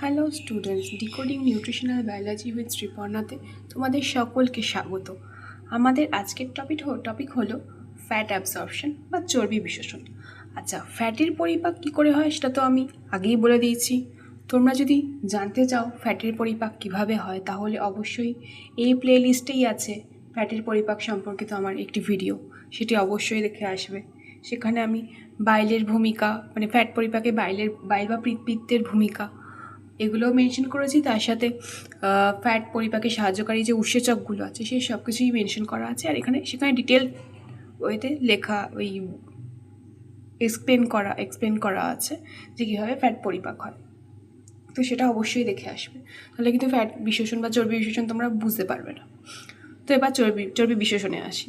Hello students, decoding nutritional biology with শ্রীপর্ণাতে তোমাদের সকলকে স্বাগত। আমাদের আজকের টপিক হলো ফ্যাট অ্যাবসর্পশন বা চর্বি বিশোষণ। আচ্ছা, ফ্যাটের পরিপাক কী করে হয় সেটা তো আমি আগেই বলে দিয়েছি। তোমরা যদি জানতে চাও ফ্যাটের পরিপাক কিভাবে হয়, তাহলে অবশ্যই এই প্লে লিস্টেই আছে ফ্যাটের পরিপাক সম্পর্কিত আমার একটি ভিডিও, সেটি অবশ্যই দেখে আসবে। সেখানে আমি বাইলের ভূমিকা, মানে ফ্যাট পরিপাকে বাইল বা পিত্তের ভূমিকা, এগুলোও মেনশন করেছি। তার সাথে ফ্যাট পরিপাকে সাহায্যকারী যে উৎসেচকগুলো আছে সেই সব কিছুই মেনশন করা আছে। আর সেখানে ডিটেল ওয়েতে লেখা, ওই এক্সপ্লেন করা আছে যে কীভাবে ফ্যাট পরিপাক হয়। তো সেটা অবশ্যই দেখে আসবে, তাহলে কিন্তু ফ্যাট বিশেষণ বা চর্বি বিশেষণ তোমরা বুঝতে পারবে না। তো এবার চর্বি বিশেষণে আসি।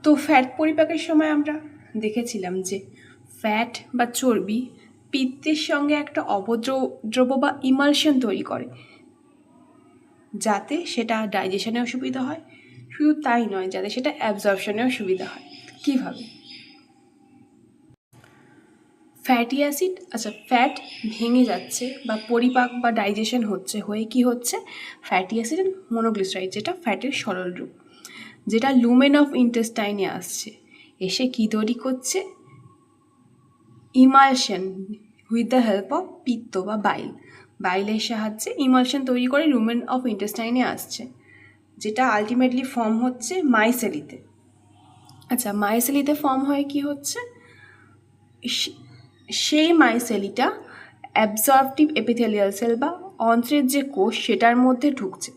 তো ফ্যাট পরিপাকের সময় আমরা দেখেছিলাম যে ফ্যাট বা চর্বি পিত্তের সঙ্গে একটা অবদ্রব্য বা ইমালশন তৈরি করে, যাতে সেটা ডাইজেশনেও সুবিধা হয়। শুধু তাই নয়, যাতে সেটা অ্যাবজর্পশনেও সুবিধা হয়। কীভাবে? ফ্যাটি অ্যাসিড, আচ্ছা, ফ্যাট ভেঙে যাচ্ছে বা পরিপাক বা ডাইজেশন হয়ে কি হচ্ছে, ফ্যাটি অ্যাসিড অ্যান্ড মনোগ্লিসারাইড, যেটা ফ্যাটের সরল রূপ, যেটা লুমেন অফ ইন্টেস্টাইনে আসছে, এসে কি তৈরি করছে, emulsion with the help of পিত্ত বা বাইলের সাহায্যে ইমালশন তৈরি করে লুমেন অফ ইন্টেস্টাইনে আসছে, যেটা আলটিমেটলি ফর্ম হচ্ছে মাইসেলিতে। আচ্ছা, মাইসেলিতে ফর্ম হয়ে কি হচ্ছে, সেই মাইসেলিটা অ্যাবজর্পটিভ এপিথেলিয়াল সেল বা অন্ত্রের যে কোষ সেটার মধ্যে ঢুকছে।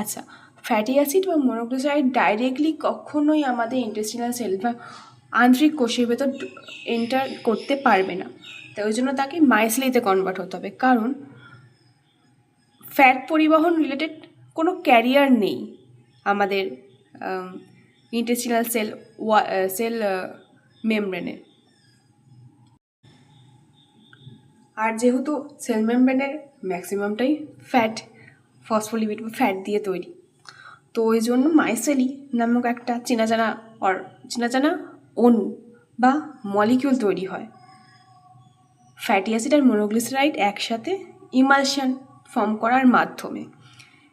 আচ্ছা, ফ্যাটি অ্যাসিড বা মনোগ্লিসারাইড ডাইরেক্টলি কখনোই আমাদের ইন্টেস্টিনাল সেল বা আন্তরিক কোষের ভেতর এন্টার করতে পারবে না। তো ওই জন্য তাকে মাইসেলিতে কনভার্ট হতে হবে, কারণ ফ্যাট পরিবহন রিলেটেড কোনো ক্যারিয়ার নেই আমাদের ইন্টেস্টিনাল সেল মেমব্রেনে। আর যেহেতু সেল মেমব্রেনের ম্যাক্সিমামটাই ফসফোলিপিড বা ফ্যাট দিয়ে তৈরি, তো ওই জন্য মাইসেলি নামক একটা চেনাজানা অণু বা মলিকিউল তৈরি হয় ফ্যাটি অ্যাসিড আর মনোগ্লিসারাইড একসাথে ইমালশন ফর্ম করার মাধ্যমে।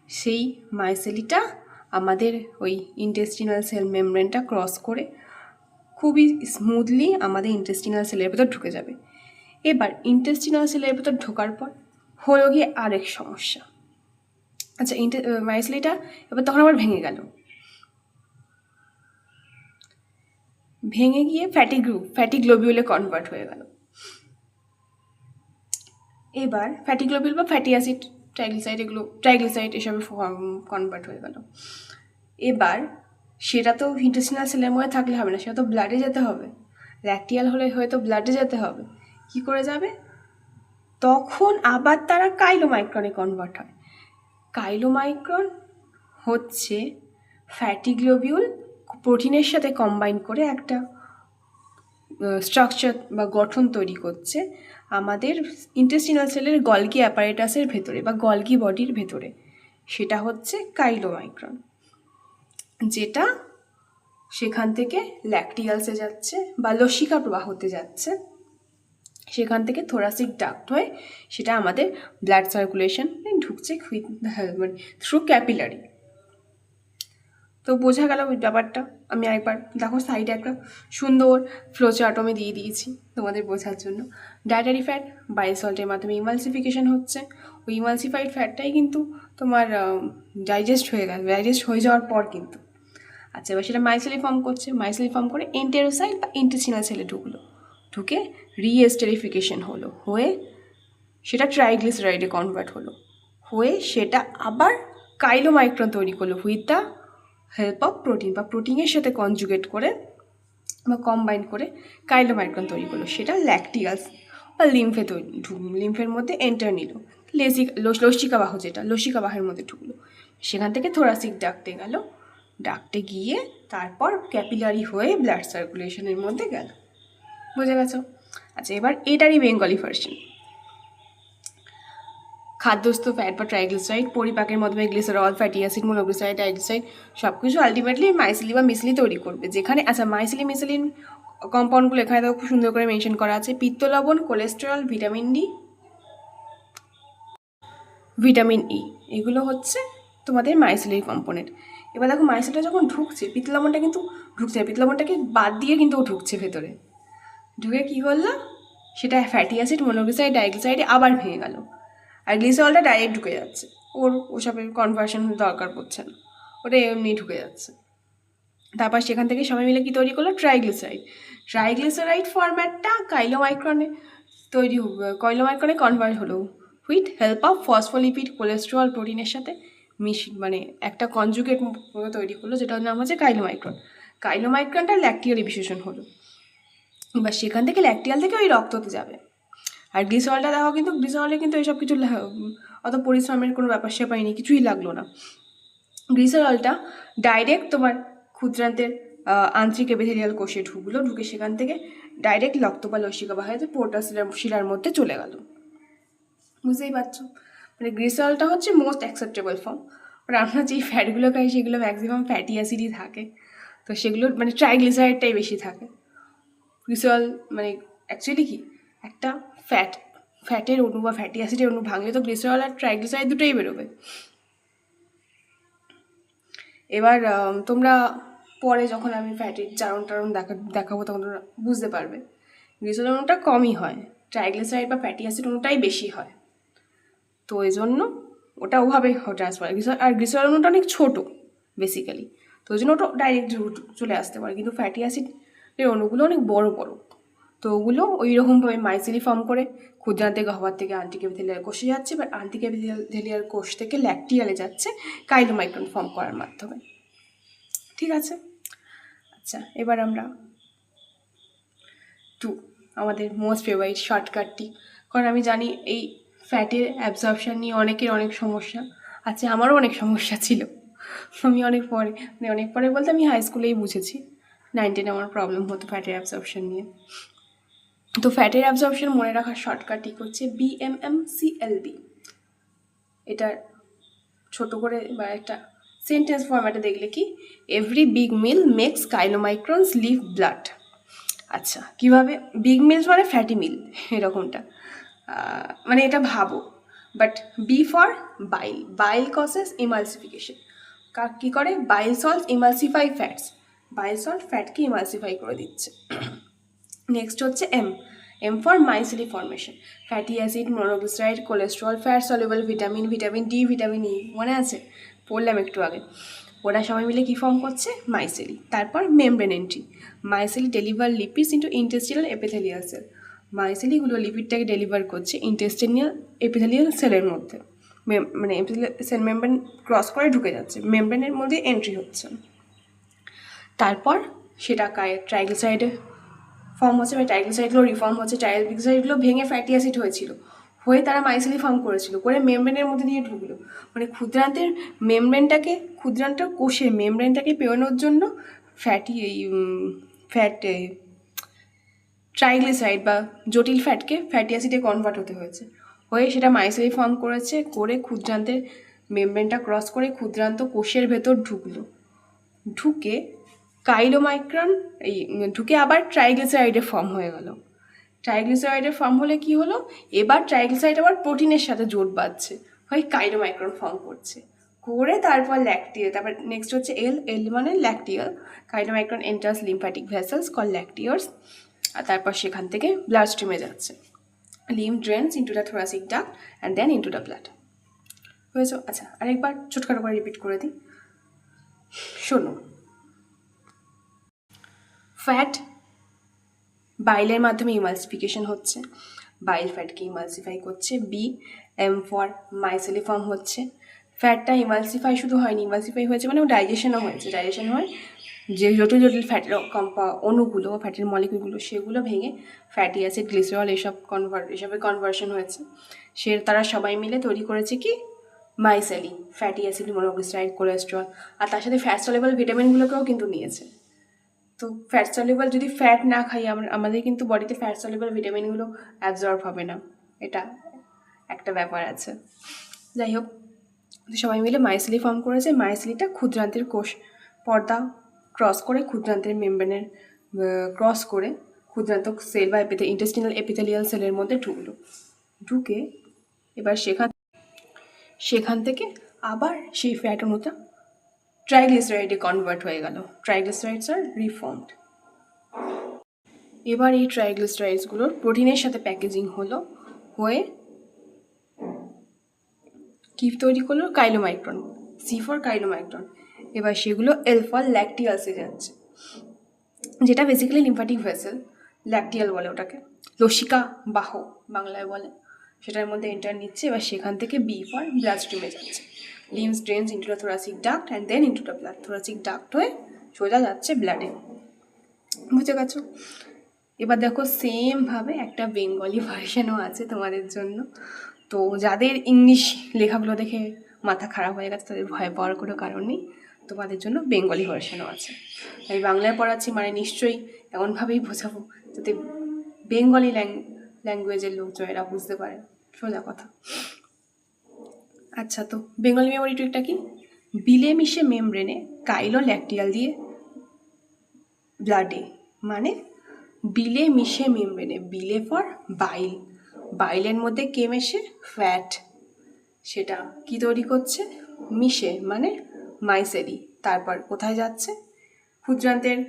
সেই মাইসেলিটা আমাদের ওই ইন্টেস্টিনাল সেল মেমব্রেনটা ক্রস করে খুবই স্মুথলি আমাদের ইন্টেস্টিনাল সেলের ভেতর ঢুকে যাবে। এবার ইন্টেস্টিনাল সেলের ভেতর ঢোকার পর হলো গিয়ে আরেক সমস্যা। আচ্ছা, মাইসেলিটা এবার তখন আবার ভেঙে গিয়ে ফ্যাটি গ্লোবিউলে কনভার্ট হয়ে গেল। এবার ফ্যাটি গ্লোবিউল বা ফ্যাটি অ্যাসিড, ট্রাইগ্লিসাইড এসবে কনভার্ট হয়ে গেল। এবার সেটা তো ইন্টেস্টিনাল সেলের মধ্যে থাকলে হবে না, সেটা তো ব্লাডে যেতে হবে। ল্যাকটিয়াল হলে হয়তো ব্লাডে যেতে হবে। কি করে যাবে? তখন আবার তারা কাইলোমাইক্রনে কনভার্ট হয়। কাইলোমাইক্রন হচ্ছে ফ্যাটি গ্লোবিউল প্রোটিনের সাথে কম্বাইন করে একটা স্ট্রাকচার বা গঠন তৈরি করছে আমাদের ইন্টেস্টিনাল সেলের গলগি অ্যাপারেটাসের ভেতরে বা গলগি বডির ভেতরে। সেটা হচ্ছে কাইলোমাইক্রন, যেটা সেখান থেকে ল্যাকটিয়ালসে যাচ্ছে বা লসিকা প্রবাহতে যাচ্ছে, সেখান থেকে থোরাসিক ডাক্ট হয়ে সেটা আমাদের ব্লাড সার্কুলেশন ঢুকছে থ্রু ক্যাপিলারি। তো বোঝা গেল ওই ব্যাপারটা। আমি একবার দেখো, সাইডে একটা সুন্দর ফ্লোচার্ট আমি দিয়ে দিয়েছি তোমাদের বোঝার জন্য। ডায়েটারি ফ্যাট বাইল সল্টের মাধ্যমে ইমালসিফিকেশন হচ্ছে, ওই ইমালসিফাইড ফ্যাটটাই কিন্তু তোমার ডাইজেস্ট হয়ে যাওয়ার পর কিন্তু, আচ্ছা, এবার সেটা মাইসেলি ফর্ম করে এন্টেরোসাইট বা ইন্টেস্টিনাল সেলে ঢুকে রিএস্টেরিফিকেশন হয়ে সেটা ট্রাইগ্লিসারাইডে কনভার্ট হয়ে সেটা আবার কাইলোমাইক্রন তৈরি করলো with the help of protein বা প্রোটিনের সাথে কনজুগেট করে বা কম্বাইন করে কাইলোমাইক্রন তৈরি করলো। সেটা ল্যাকটিয়াস বা লিম্ফের মধ্যে এন্টার নিল। লসিকাবাহের মধ্যে ঢুকলো, সেখান থেকে থোরাসিক ডাক্টে গিয়ে তারপর ক্যাপিলারি হয়ে ব্লাড সার্কুলেশনের মধ্যে গেল। বুঝে গেছো? আচ্ছা, এবার এটারই বেঙ্গলি ভার্সন। খাদ্যস্থ ফ্যাট বা ট্রাইগ্লিসারাইড পরিপাকের মাধ্যমে glycerol, fatty acid, monoglyceride, diglyceride সব কিছু আলটিমেটলি মাইসেলি বা মিসেলি তৈরি করবে। যেখানে আচ্ছা, মিসেলিন কম্পাউন্ডগুলো এখানে তো খুব সুন্দর করে মেনশন করা আছে: পিত্ত লবণ, কোলেস্টেরল, ভিটামিন ডি, ভিটামিন ই, এগুলো হচ্ছে তোমাদের মাইসেলির কম্পোনেন্ট। এবার দেখো মাইসেলটা যখন ঢুকছে, পিত্তলবণটা কিন্তু ঢুকছে না, পিত্তলবণটাকে বাদ দিয়ে কিন্তু ও ঢুকছে ভেতরে। ঢুকে কী করলো, সেটা ফ্যাটি অ্যাসিড, মনোগ্লিসাইড, ডাইগ্লিসাইডে আবার ভেঙে গেল, আর গ্লিসারলটা ডাইরেক্ট ঢুকে যাচ্ছে, ওর ওসবের কনভার্সন দরকার পড়ছে না, ওটা এমনি ঢুকে যাচ্ছে। তারপর সেখান থেকে সবাই মিলে কি তৈরি করলো, ট্রাইগ্লিসারাইড। ট্রাইগ্লিসারাইড ফরম্যাটটা কাইলোমাইক্রনে কাইলোমাইক্রনে কনভার্ট হলো with help of phospholipid, cholesterol, প্রোটিনের সাথে মানে একটা কনজুগেট তৈরি করলো, যেটার নাম হচ্ছে কাইলোমাইক্রন। কাইলোমাইক্রনটা ল্যাকটিয়াল বিশেষণ হলো। এবার সেখান থেকে ল্যাকটিয়াল থেকে ওই রক্ততে যাবে। আর গ্লিসারলটা দেখো, কিন্তু গ্লিসারলে কিন্তু এইসব কিছু অত পরিশ্রমের কোনো ব্যাপার সেপাইনি, কিছুই লাগলো না। গ্লিসারলটা ডাইরেক্ট তোমার ক্ষুদ্রান্তের আন্তরিক এপিথেলিয়াল কোষে ঢুকলো, ঢুকে সেখান থেকে ডাইরেক্ট রক্ত বা লসিকা বাহিতে পোর্টাস শিলার মধ্যে চলে গেল। বুঝতেই পারছো, মানে গ্লিসারলটা হচ্ছে মোস্ট অ্যাকসেপ্টেবল ফর্ম। আর আমরা যেই ফ্যাটগুলো খাই সেগুলো ম্যাক্সিমাম ফ্যাটি অ্যাসিডই থাকে, তো সেগুলো মানে ট্রাইগ্লিসারাইডটাই বেশি থাকে। গ্লিসারল মানে অ্যাকচুয়ালি কি একটা ফ্যাটের অণু বা ফ্যাটি অ্যাসিডের অণু ভাঙলে তো গ্লিসারল আর ট্রাইগ্লিসারাইড দুটোই বেরোবে। এবার তোমরা পরে যখন আমি ফ্যাটির চারণ দেখাবো তখন তোমরা বুঝতে পারবে গ্লিসারল অণুটা কমই হয়, ট্রাইগ্লিসারাইড বা ফ্যাটি অ্যাসিড অণুটাই বেশি হয়। তো এই জন্য ওটা ওভাবে ট্রান্সফার, আর গ্লিসারল অণুটা অনেক ছোটো বেসিক্যালি, তো ওই জন্য ওটা ডাইরেক্ট চলে আসতে পারে। কিন্তু ফ্যাটি অ্যাসিডের অণুগুলো অনেক বড় বড়, তো ওগুলো ওই রকমভাবে মাইসেলি ফর্ম করে ক্ষুদ্রান্তে গহ্বর থেকে আন্টিক এপিথেলিয়াল কোষে যাচ্ছে, বা আন্টিক এপিথেলিয়াল কোষ থেকে ল্যাকটিয়ালে যাচ্ছে কাইলোমাইক্রন ফর্ম করার মাধ্যমে। ঠিক আছে, আচ্ছা এবার আমরা আমাদের মোস্ট ফেভারিট শর্টকাটটি, কারণ আমি জানি এই ফ্যাটের অ্যাবজর্পশন নিয়ে অনেকের অনেক সমস্যা আছে, আমারও অনেক সমস্যা ছিল। আমি অনেক পরে বলতে আমি হাই স্কুলেই বুঝেছি, 9, 10 আমার প্রবলেম হতো ফ্যাটের অ্যাবজর্পশন নিয়ে। তো ফ্যাটের অ্যাবজর্পশন মনে রাখার শর্টকাটই হচ্ছে BMMCLB। এটার ছোট করে বা একটা সেন্টেন্স ফরম্যাটে দেখলে কি, every big meal makes chylomicrons leave blood. আচ্ছা, কীভাবে? বিগ মিলস মানে ফ্যাটি মিল, এরকমটা মানে এটা ভাবো, but B for bile, bile causes emulsification. কী করে? Bile salt emulsify fats, bile salt ফ্যাটকে ইমালসিফাই করে দিচ্ছে। নেক্সট হচ্ছে M for micelle formation, fatty acid, monoglyceride, cholesterol, fat soluble vitamin, vitamin D, vitamin E, মনে আছে? পড়লাম একটু আগে। ওরা সবাই মিলে কী ফর্ম করছে? মাইসেলি। তারপর membrane entry, micelle deliver lipids into intestinal epithelial cell, মাইসেলিগুলো লিপিডটাকে ডেলিভার করছে ইন্টেস্টিনাল এপিথেলিয়াল সেলের মধ্যে, মানে সেল মেমব্রেন ক্রস করে ঢুকে যাচ্ছে, মেমব্রেনের মধ্যে এন্ট্রি হচ্ছে। তারপর সেটা ট্রাইগ্লিসারাইডে ফর্ম হচ্ছে, বা ট্রাইগ্লিসারাইডগুলো রিফর্ম হচ্ছে, ট্রাইগ্লিসারাইডগুলো ভেঙে ফ্যাটি অ্যাসিড হয়েছিল, হয়ে তারা মাইসেলি ফর্ম করেছিল, করে মেমব্রেনের মধ্যে দিয়ে ঢুকলো। মানে ক্ষুদ্রান্তের কোষের মেমব্রেনটাকে পেরোনোর জন্য ট্রাইগ্লিসারাইড বা জটিল ফ্যাটকে ফ্যাটি অ্যাসিডে কনভার্ট হতে হয়েছে, হয়ে সেটা মাইসেলি ফর্ম করেছে, করে ক্ষুদ্রান্তের মেমব্রেনটা ক্রস করে ক্ষুদ্রান্ত কোষের ভেতর ঢুকলো, ঢুকে কাইলোমাইক্রন ঢুকে আবার ট্রাইগ্লিসারাইডে ফর্ম হয়ে গেল। ট্রাইগ্লিসারাইডের ফর্ম হলে কি হলো, এবার ট্রাইগ্লিসারাইড আবার প্রোটিনের সাথে জোট বাঁধছে, হয় কাইলোমাইক্রন ফর্ম করছে, করে তারপর ল্যাকটিয়াল, তারপর নেক্সট হচ্ছে এল মানে lacteal, chylomicron enters lymphatic vessels call lacteals, আর তারপর সেখান থেকে ব্লাড স্ট্রিমে যাচ্ছে, lymph drains into the thoracic duct and then into the blood. হয়েছে? আচ্ছা আরেকবার ছোটখাটো করে রিপিট করে দিই, শোনো। ফ্যাট বাইলের মাধ্যমে ইমালসিফিকেশন হচ্ছে, বাইল ফ্যাটকে ইমালসিফাই করছে, এম ফর মাইসেলি ফর্ম হচ্ছে। ফ্যাটটা ইমালসিফাই শুধু হয়নি, ইমালসিফাই হয়েছে মানে ডাইজেশনও হয়েছে, ডাইজেশন হয় যে জটিল ফ্যাটের অণুগুলো, ফ্যাটের মলিকুলগুলো, সেগুলো ভেঙে ফ্যাটি অ্যাসিড, গ্লিসারল এসবের কনভার্সন হয়েছে। তারা সবাই মিলে তৈরি করেছে কি? মাইসেলি, ফ্যাটি অ্যাসিড, মনোগ্লিসারাইড, কোলেস্ট্রল, আর তার সাথে ফ্যাট সলিউবল ভিটামিনগুলোকেও কিন্তু নিয়েছে। তো ফ্যাট সলিউবল যদি ফ্যাট না খাই আমাদের কিন্তু বডিতে ফ্যাট সলিউবল ভিটামিনগুলো অ্যাবজর্ব হবে না, এটা একটা ব্যাপার আছে। যাই হোক, সবাই মিলে মাইসেলি ফর্ম করেছে, মাইসেলিটা ক্ষুদ্রান্তের কোষ পর্দা ক্রস করে ক্ষুদ্রান্তের মেমব্রেনের ক্রস করে ক্ষুদ্রান্ত সেল বা ইন্টেস্টিনাল এপিথেলিয়াল সেলের মধ্যে ঢুকলো, ঢুকে এবার সেখান থেকে আবার সেই ফ্যাট অণুটা ট্রাইগ্লিসারাইডে কনভার্ট হয়ে গেল, ট্রাইগ্লিসারাইডস আর রিফর্মড। এবার এই ট্রাইগ্লিসারাইডসগুলোর প্রোটিনের সাথে প্যাকেজিং হলো, হয়ে কি তৈরি করলো, কাইলোমাইক্রন, সি ফর কাইলোমাইক্রন। এবার সেগুলো এল ফর ল্যাকটিয়ালসে যাচ্ছে, যেটা বেসিক্যালি লিম্ফ্যাটিক ভেসেল, ল্যাকটিয়াল বলে ওটাকে, লসিকা বাহ বাংলায় বলে, সেটার মধ্যে এন্টার নিচ্ছে। এবার সেখান থেকে বি ফর ব্লাড স্ট্রিমে যাচ্ছে, lymphs drains into the thoracic duct and then into the blood, thoracic duct হয়ে সোজা যাচ্ছে ব্লাডে। বুঝে গেছো? এবার দেখো সেমভাবে একটা বেঙ্গলি ভার্সানও আছে তোমাদের জন্য। তো যাদের ইংলিশ লেখাগুলো দেখে মাথা খারাপ হয়ে গেছে তাদের ভয় পাওয়ার কোনো কারণ নেই, তোমাদের জন্য বেঙ্গলি ভার্সানও আছে। আমি বাংলায় পড়াচ্ছি মানে নিশ্চয়ই এমনভাবেই বোঝাবো যাতে বেঙ্গলি ল্যাঙ্গুয়েজের লোকজন এরা বুঝতে পারে, সোজা কথা। আচ্ছা, তো বেঙ্গলি মেমোরি ট্রিকটা কি? বিলে মিশে মেমব্রেনে কাইলো ল্যাকটিয়াল দিয়ে ব্লাডে, মানে বিলে মিশে মেমব্রেনে, বিলে ফর বাইল, বাইলের মধ্যে কে মেশে? ফ্যাট। সেটা কি তৈরি করছে? মিশে মানে মাইসেরি। তারপর কোথায় যাচ্ছে? ক্ষুদ্রান্তের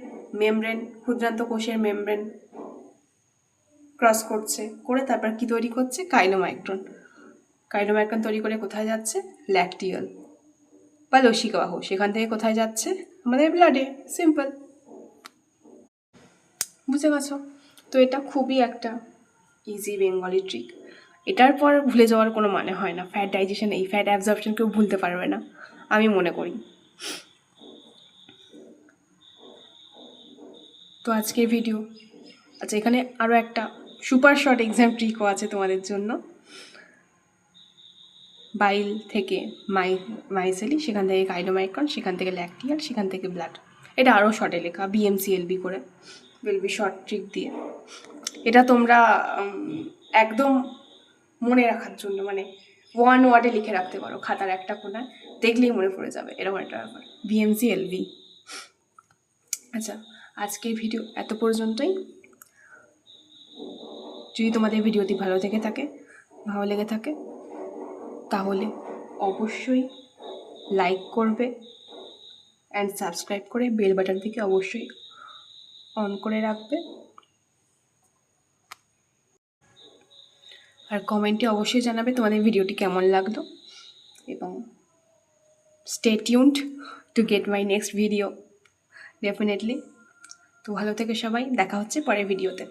মেমব্রেন, ক্ষুদ্রান্ত কোষের মেমব্রেন ক্রস করছে, করে তারপর কি তৈরি করছে? কাইলোমাইক্রন। কাইলোমাইক্রন তৈরি করে কোথায় যাচ্ছে? ল্যাকটিয়াল বা লসিকাবাহ, সেখান থেকে কোথায় যাচ্ছে? আমাদের ব্লাডে। সিম্পল। বুঝে গেছো? তো এটা খুবই একটা ইজি বেঙ্গলি ট্রিক। এটার পর ভুলে যাওয়ার কোনো মানে হয় না। ফ্যাট ডাইজেশন, এই ফ্যাট অ্যাবজর্পশন কেউ ভুলতে পারবে না, আমি মনে করি। তো আজকের ভিডিও, আচ্ছা এখানে আরও একটা সুপার শর্ট এক্সাম ট্রিকও আছে তোমাদের জন্য। বাইল থেকে মাইসেলি, সেখান থেকে কাইলোমাইক্রন, সেখান থেকে ল্যাকটিয়াল, সেখান থেকে ব্লাড। এটা আরও শর্টে লেখা, বিএমসিএলবি করে, বেলবি শর্ট ট্রিক দিয়ে। এটা তোমরা একদম মনে রাখার জন্য, মানে ওয়ান ওয়ার্ডে লিখে রাখতে পারো খাতার একটা কোনায়, দেখলেই মনে পড়ে যাবে এরকম একটা ব্যাপার, বিএমসিএলবি। আচ্ছা, আজকের ভিডিও এত পর্যন্তই। যদি তোমাদের ভিডিওটি ভালো লেগে থাকে তাহলে অবশ্যই লাইক করবে অ্যান্ড সাবস্ক্রাইব করে বেল বাটনটিকে অবশ্যই অন করে রাখবে, আর কমেন্টে অবশ্যই জানাবে তোমাদের ভিডিওটি কেমন লাগলো, এবং stay tuned to get my next video definitely. তো ভালো থেকে সবাই, দেখা হচ্ছে পরের ভিডিওতে।